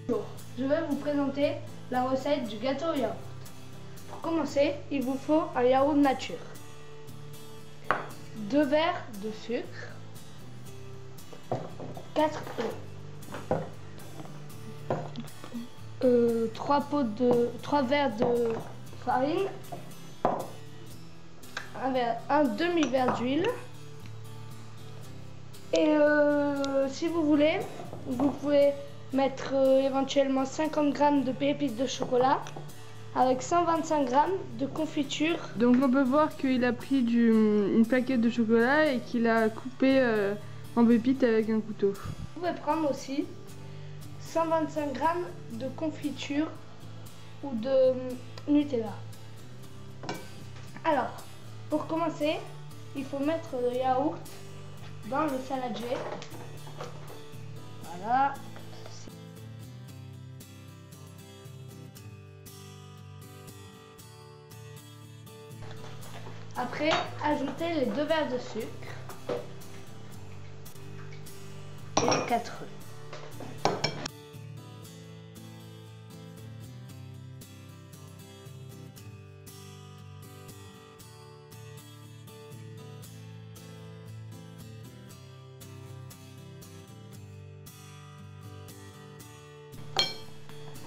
Bonjour, je vais vous présenter la recette du gâteau au yaourt. Pour commencer, il vous faut un yaourt nature, 2 verres de sucre, 4 œufs, 3 verres de farine, un demi-verre d'huile. Et si vous voulez, vous pouvez mettre éventuellement 50 g de pépites de chocolat avec 125 g de confiture. Donc on peut voir qu'il a pris une plaquette de chocolat et qu'il a coupé en pépites avec un couteau. Vous pouvez prendre aussi 125 g de confiture ou de Nutella. Alors, pour commencer, il faut mettre le yaourt dans le saladier. Voilà. Après, ajoutez les 2 verres de sucre et les 4 œufs.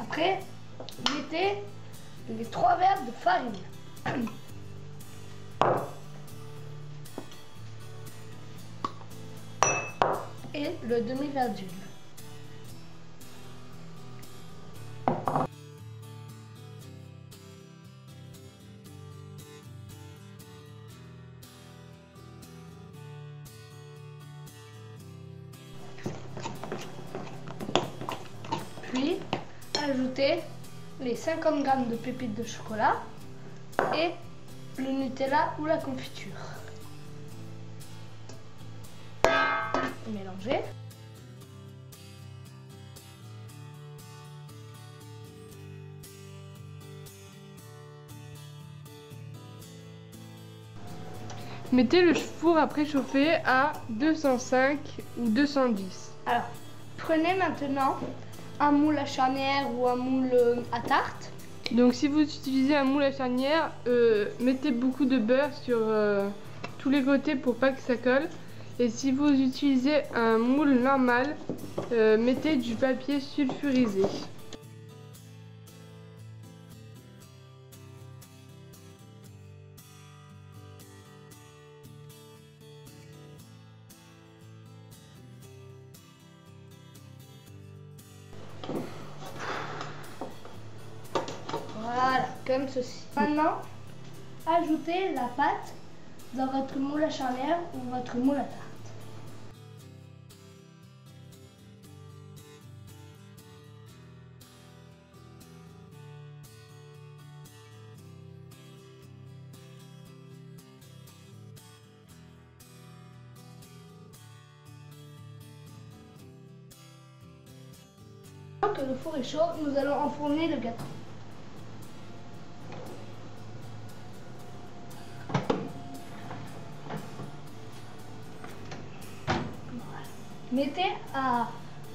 Après, mettez les 3 verres de farine. Et le demi-verre d'huile. Puis, ajoutez les 50 g de pépites de chocolat et le Nutella ou la confiture. Mélangez. Mettez le four à préchauffer à 205 ou 210. Alors, prenez maintenant un moule à charnière ou un moule à tarte. Donc si vous utilisez un moule à charnière, mettez beaucoup de beurre sur tous les côtés pour pas que ça colle. Et si vous utilisez un moule normal, mettez du papier sulfurisé. Voilà, comme ceci. Maintenant, ajoutez la pâte dans votre moule à charnière ou votre moule à tarte. Tant que le four est chaud, nous allons enfourner le gâteau. Mettez à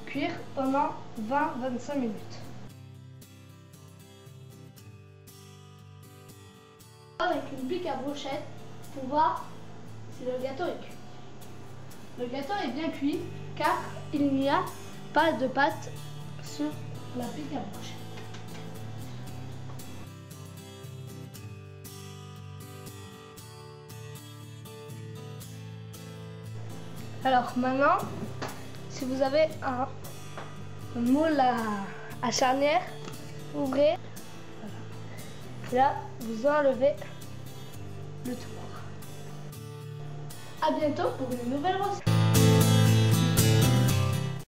cuire pendant 20-25 minutes. Avec une pique à brochette pour voir si le gâteau est cuit. Le gâteau est bien cuit car il n'y a pas de pâte sur la pique à brochette. Alors maintenant, si vous avez un moule à charnière, ouvrez, voilà. Et là vous enlevez le tour. À bientôt pour une nouvelle recette.